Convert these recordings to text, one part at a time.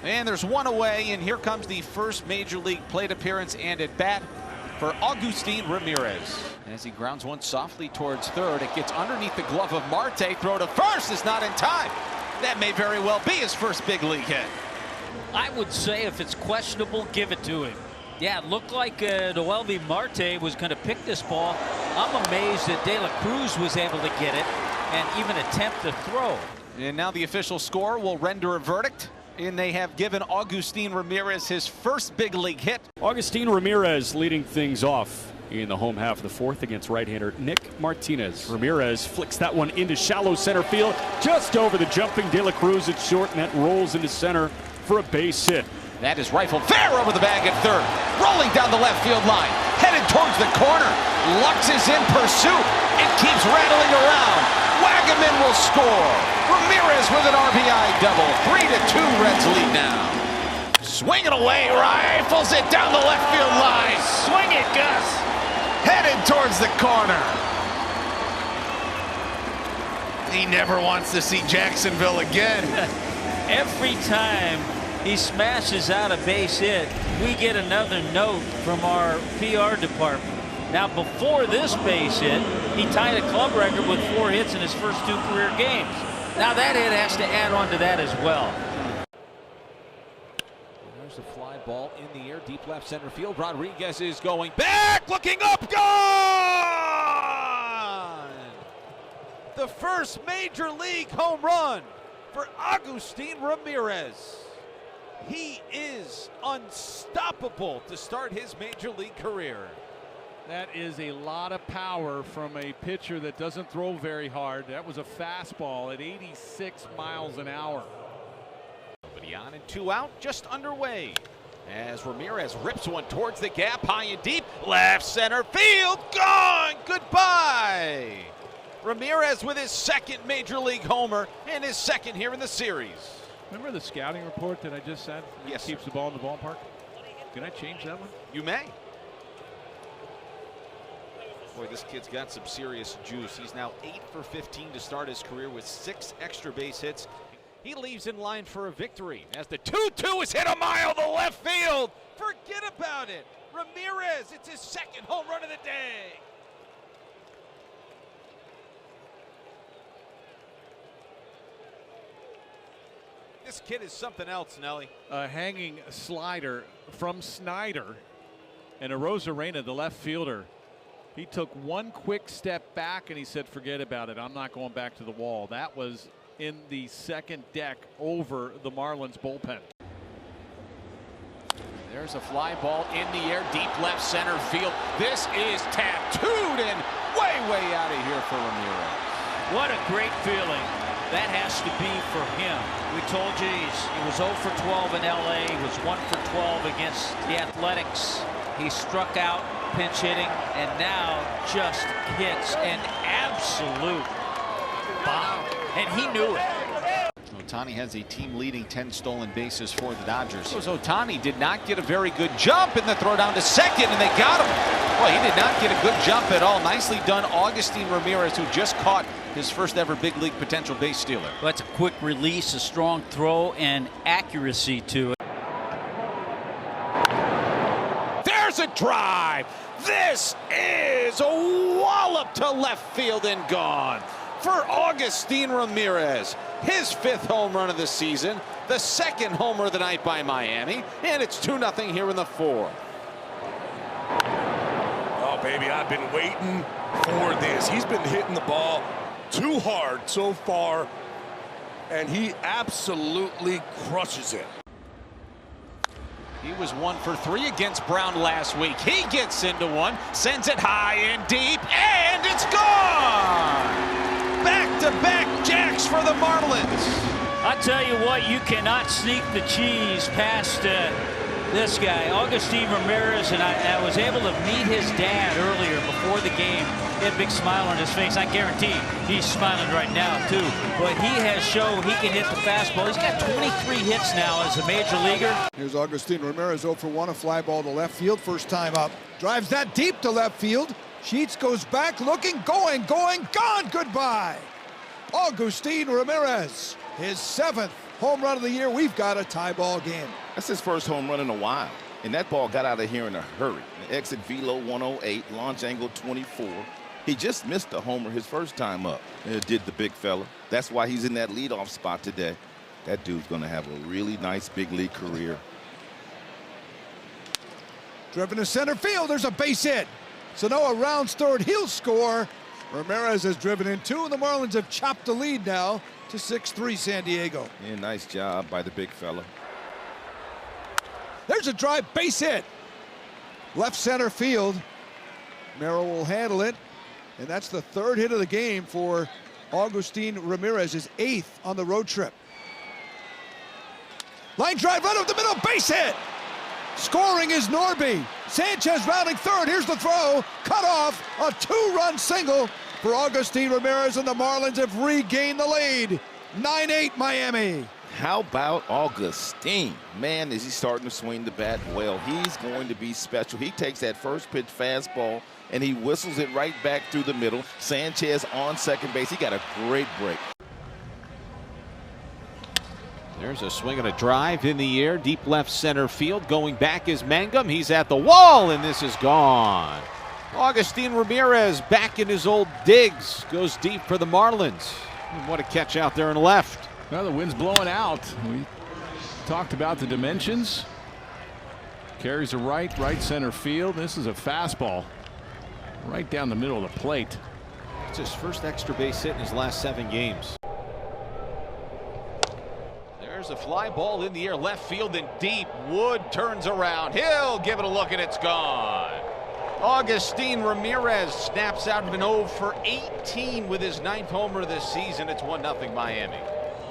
And there's one away, and here comes the first major league plate appearance and at bat for Agustín Ramírez. As he grounds one softly towards third, it gets underneath the glove of Marte. Throw to first is not in time. That may very well be his first big league hit. I would say if it's questionable, give it to him. Yeah, it looked like Eleventh Marte was going to pick this ball. I'm amazed that De La Cruz was able to get it and even attempt to throw. And now the official score will render a verdict. And they have given Agustín Ramírez his first big league hit. Agustín Ramírez leading things off in the home half of the fourth against right-hander Nick Martinez. Ramirez flicks that one into shallow center field, just over the jumping De La Cruz at short, and that rolls into center for a base hit. That is rifled fair over the bag at third. Rolling down the left field line, headed towards the corner. Lux is in pursuit. It keeps rattling around. Wagaman will score. Ramirez with an RBI double. 3-2 Reds lead now. Swinging away, rifles it down the left field line. Swing it, Gus. Headed towards the corner. He never wants to see Jacksonville again. Every time he smashes out a base hit, we get another note from our PR department. Now, before this base hit, he tied a club record with 4 hits in his first 2 career games. Now that hit has to add on to that as well. There's a fly ball in the air, deep left center field. Rodriguez is going back, looking up, gone! The first major league home run for Agustín Ramírez. He is unstoppable to start his major league career. That is a lot of power from a pitcher that doesn't throw very hard. That was a fastball at 86 miles an hour. Nobody on and 2 out, just underway. As Ramirez rips one towards the gap, high and deep, left center field, gone! Goodbye! Ramirez with his second major league homer and his second here in the series. Remember the scouting report that I just said? Yes, keeps the ball in the ballpark. Can I change that one? You may. Boy, this kid's got some serious juice. He's now 8 for 15 to start his career with 6 extra base hits. He leaves in line for a victory as the 2-2 is hit a mile to left field. Forget about it. Ramirez, it's his second home run of the day. This kid is something else, Nelly. A hanging slider from Snyder. And Arozarena, the left fielder, he took one quick step back and he said, forget about it. I'm not going back to the wall. That was in the second deck over the Marlins bullpen. There's a fly ball in the air, deep left center field. This is tattooed and way out of here for Ramirez. What a great feeling that has to be for him. We told you he was 0 for 12 in LA. He was 1 for 12 against the Athletics. He struck out pinch hitting and now just hits an absolute bomb. And he knew it. Ohtani has a team-leading 10 stolen bases for the Dodgers. Ohtani did not get a very good jump in the throw down to second, and they got him. Well, he did not get a good jump at all. Nicely done, Agustín Ramírez, who just caught his first ever big league potential base stealer. Well, that's a quick release, a strong throw, and accuracy to it. There's a drive. This is a wallop to left field and gone for Agustín Ramírez. His 5th home run of the season, the 2nd homer of the night by Miami, and it's 2-0 here in the 4th. Oh, baby, I've been waiting for this. He's been hitting the ball too hard so far, and he absolutely crushes it. He was 1 for 3 against Brown last week. He gets into one, sends it high and deep, and it's gone! Back-to-back jacks for the Marlins. I tell you what, you cannot sneak the cheese past this guy, Agustín Ramírez, and I was able to meet his dad earlier before the game. He had a big smile on his face. I guarantee he's smiling right now, too. But he has shown he can hit the fastball. He's got 23 hits now as a major leaguer. Here's Agustín Ramírez, 0 for 1, a fly ball to left field, first time up. Drives that deep to left field. Sheets goes back, looking, going, gone, goodbye. Agustín Ramírez, his 7th home run of the year, we've got a tie ball game. That's his first home run in a while. And that ball got out of here in a hurry. The exit velo 108, launch angle 24. He just missed a homer his first time up. It did the big fella. That's why he's in that leadoff spot today. That dude's going to have a really nice big league career. Driven to center field. There's a base hit. So Noah rounds third. He'll score. Ramirez has driven in two, and the Marlins have chopped the lead now to 6-3 San Diego. Yeah, nice job by the big fella. There's a drive base hit. Left center field. Merrill will handle it. And that's the third hit of the game for Agustín Ramírez, his 8th on the road trip. Line drive right up the middle, base hit. Scoring is Norby. Sanchez rounding third. Here's the throw. Cut off. A 2-run single for Agustín Ramírez, and the Marlins have regained the lead. 9-8 Miami. How about Agustín? Man, is he starting to swing the bat well. He's going to be special. He takes that first pitch fastball and he whistles it right back through the middle. Sanchez on second base. He got a great break. There's a swing and a drive in the air, deep left center field. Going back is Mangum. He's at the wall, and this is gone. Agustín Ramírez back in his old digs. Goes deep for the Marlins. And what a catch out there in left. Well, the wind's blowing out. We talked about the dimensions. Carries a right center field. This is a fastball right down the middle of the plate. It's his first extra base hit in his last 7 games. There's a fly ball in the air, left field and deep. Wood turns around. He'll give it a look, and it's gone. Agustín Ramírez snaps out of an 0 for 18 with his 9th homer this season. It's 1-0 Miami.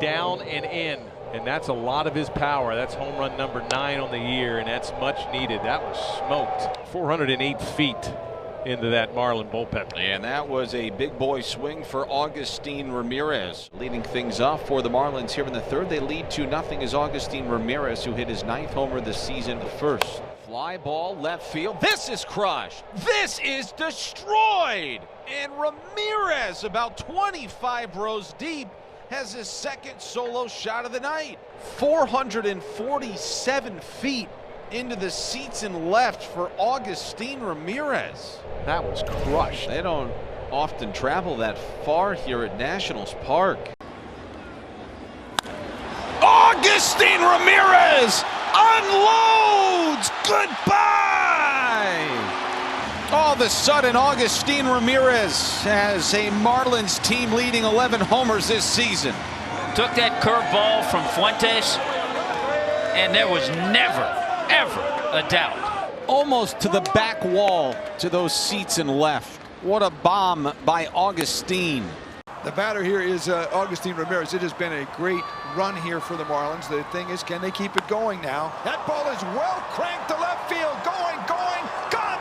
Down and in, and that's a lot of his power. That's home run number 9 on the year, and that's much needed. That was smoked. 408 feet into that Marlin bullpen. And that was a big boy swing for Agustín Ramírez. Leading things off for the Marlins here in the 3rd. They lead 2-0 as Agustín Ramírez, who hit his 9th homer this season, the first. Fly ball left field. This is crushed. This is destroyed. And Ramírez, about 25 rows deep, has his 2nd solo shot of the night. 447 feet into the seats and left for Agustín Ramírez. That was crushed. They don't often travel that far here at Nationals Park. Agustín Ramírez unloads. Goodbye. All of a sudden, Agustín Ramírez has a Marlins team leading 11 homers this season. Took that curveball from Fuentes, and there was never, ever a doubt. Almost to the back wall to those seats and left. What a bomb by Agustín. The batter here is Agustín Ramírez. It has been a great run here for the Marlins. The thing is, can they keep it going now? That ball is well cranked to left field. Going, gone.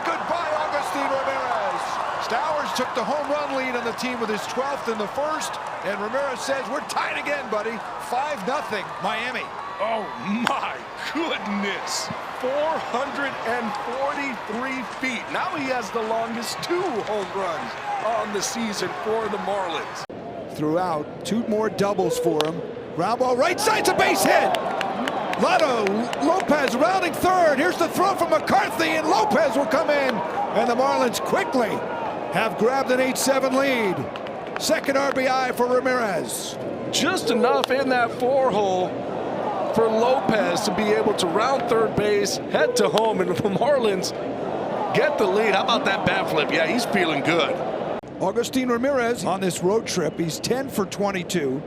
Goodbye, Agustín Ramírez. Stowers took the home run lead on the team with his 12th in the 1st. And Ramirez says, we're tied again, buddy. 5-0 Miami. Oh my goodness. 443 feet. Now he has the longest 2 home runs on the season for the Marlins. Throughout, 2 more doubles for him. Ground ball right side's a base hit. Lopez rounding third. Here's the throw from McCarthy, and Lopez will come in. And the Marlins quickly have grabbed an 8-7 lead. 2nd RBI for Ramirez. Just enough in that 4-hole for Lopez to be able to round third base, head to home, and the Marlins get the lead. How about that bat flip? Yeah, he's feeling good. Agustín Ramírez on this road trip, he's 10 for 22.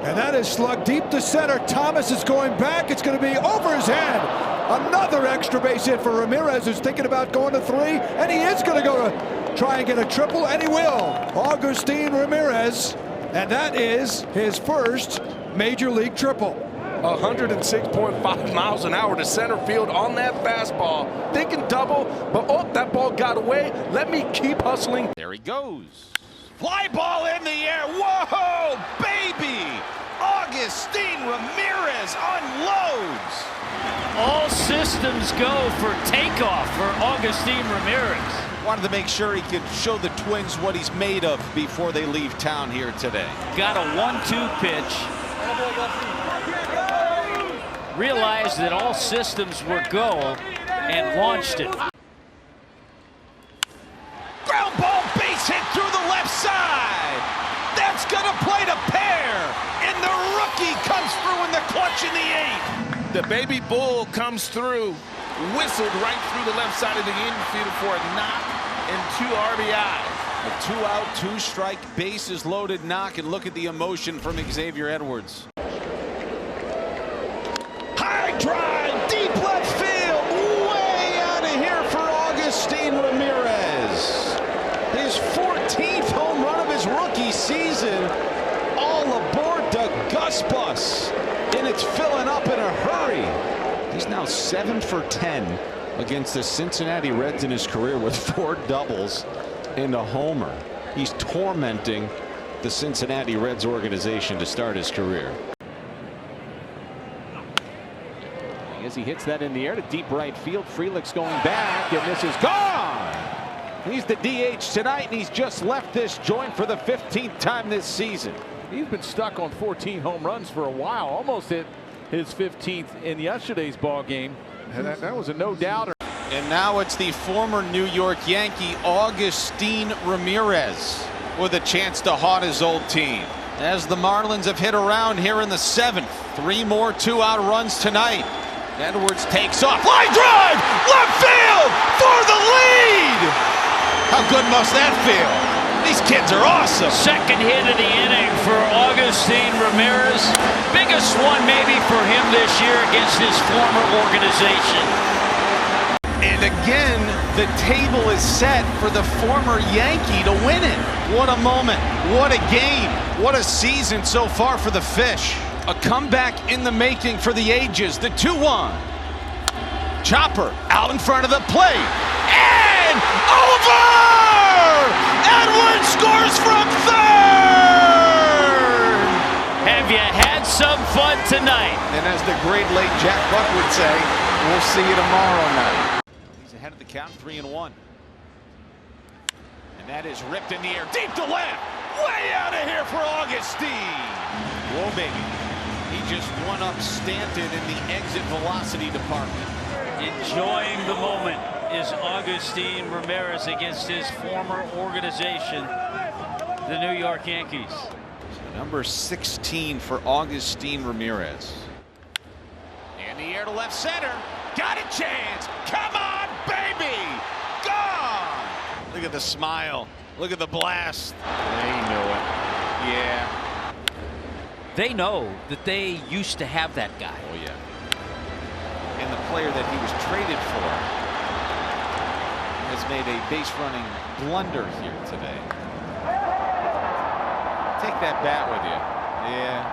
And that is slugged deep to center. Thomas is going back. It's going to be over his head. Another extra base hit for Ramirez, who's thinking about going to 3, and he is going to go to try and get a triple, and he will. Agustín Ramírez, and that is his first major league triple. 106.5 miles an hour to center field on that fastball. Thinking double, but oh, that ball got away. Let me keep hustling. There he goes. Fly ball in the air. Whoa, baby! Agustín Ramírez unloads. All systems go for takeoff for Agustín Ramírez. Wanted to make sure he could show the Twins what he's made of before they leave town here today. Got a 1-2 pitch. realized that all systems were go and launched it. Ground ball, base hit through the left side. That's gonna play to pair, and the rookie comes through in the clutch in the 8th. The baby bull comes through, whistled right through the left side of the infield for a knock and 2 RBIs. A 2-out, 2-strike, bases loaded knock, and look at the emotion from Xavier Edwards. High drive, deep left field, way out of here for Agustín Ramírez. His 14th home run of his rookie season. All aboard the Gus Bus, and it's filling up in a hurry. He's now 7 for 10 against the Cincinnati Reds in his career with 4 doubles and a homer. He's tormenting the Cincinnati Reds organization to start his career. As he hits that in the air to deep right field, Frelick's going back, and this is gone. He's the DH tonight, and he's just left this joint for the 15th time this season. He's been stuck on 14 home runs for a while. Almost hit his 15th in yesterday's ball game. And that was a no-doubter. And now it's the former New York Yankee Agustín Ramírez with a chance to haunt his old team. As the Marlins have hit around here in the 7th. 3 more 2-out runs tonight. Edwards takes off. Line drive! Left field for the lead! How good must that feel? These kids are awesome. Second hit of the inning for Agustín Ramírez. Biggest one maybe for him this year against his former organization. And again, the table is set for the former Yankee to win it. What a moment. What a game. What a season so far for the Fish. A comeback in the making for the ages. The 2-1. Chopper out in front of the plate. And over! Edwards scores from third! Have you had some fun tonight? And as the great late Jack Buck would say, we'll see you tomorrow night. He's ahead of the count, 3-1. And that is ripped in the air, deep to left. Way out of here for Agustín. Whoa, baby. He just one-up Stanton in the exit velocity department. Enjoying the moment is Agustín Ramírez against his former organization, the New York Yankees. Number 16 for Agustín Ramírez. In the air to left center. Got a chance. Come on, baby. Gone. Look at the smile. Look at the blast. They knew it. Yeah. They know that they used to have that guy. Oh, yeah. And the player that he was traded for has made a base running blunder here today. Take that bat with you. Yeah.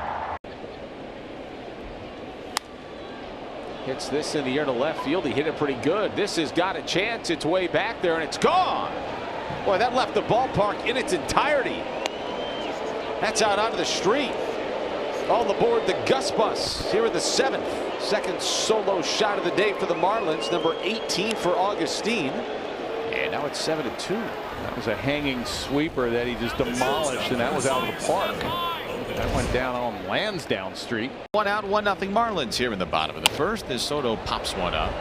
Hits this in the air to left field. He hit it pretty good. This has got a chance. It's way back there, and it's gone. Boy, that left the ballpark in its entirety. That's out onto the street. All aboard the Gus Bus here in the 7th. Second solo shot of the day for the Marlins. Number 18 for Agustín. And now it's 7-2. That was a hanging sweeper that he just demolished, and that was out of the park. That went down on Lansdowne Street. 1 out, 1-0 Marlins here in the bottom of the 1st as Soto pops one up.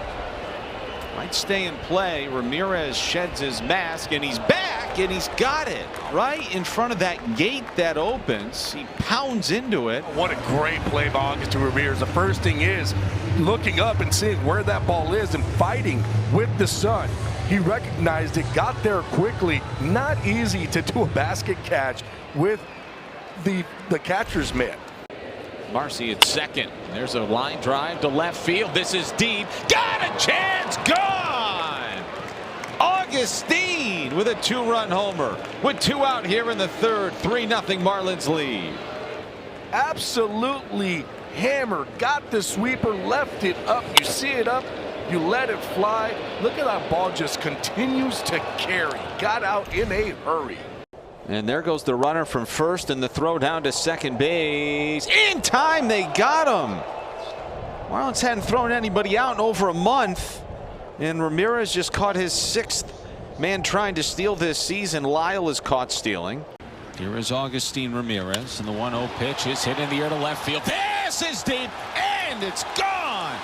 Might stay in play. Ramírez sheds his mask, and he's back, and he's got it right in front of that gate that opens. He pounds into it. What a great play by Agustín Ramírez. The first thing is looking up and seeing where that ball is and fighting with the sun. He recognized it, got there quickly. Not easy to do a basket catch with the catcher's mitt. Marcy at second. There's a line drive to left field. This is deep. Got a chance. Gone. Agustín with a 2-run homer. With 2 out here in the 3rd. 3-0 Marlins lead. Absolutely hammered. Got the sweeper, left it up. You see it up. You let it fly. Look at that ball just continues to carry. Got out in a hurry. And there goes the runner from first, and the throw down to second base. In time, they got him. Marlins hadn't thrown anybody out in over a month. And Ramírez just caught his 6th man trying to steal this season. Lyle is caught stealing. Here is Agustín Ramírez, and the 1-0 pitch is hit in the air to left field. This is deep, and it's gone.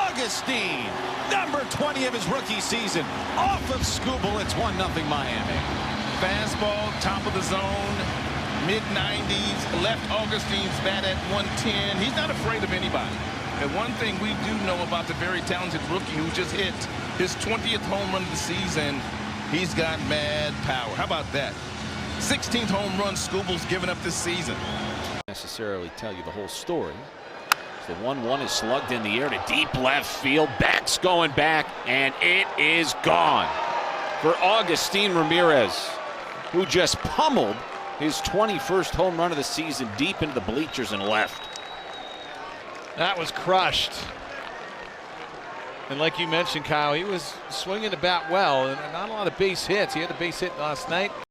Agustín, number 20 of his rookie season, off of Scooble. It's 1-0 Miami. Fastball, top of the zone, mid-90s, left Augustín's bat at 110. He's not afraid of anybody. And one thing we do know about the very talented rookie who just hit his 20th home run of the season, he's got mad power. How about that? 16th home run Scooble's given up this season. Necessarily tell you the whole story. The 1-1 is slugged in the air to deep left field. Bats going back, and it is gone for Agustín Ramírez, who just pummeled his 21st home run of the season deep into the bleachers and left. That was crushed. And like you mentioned, Kyle, he was swinging the bat well, and not a lot of base hits. He had a base hit last night.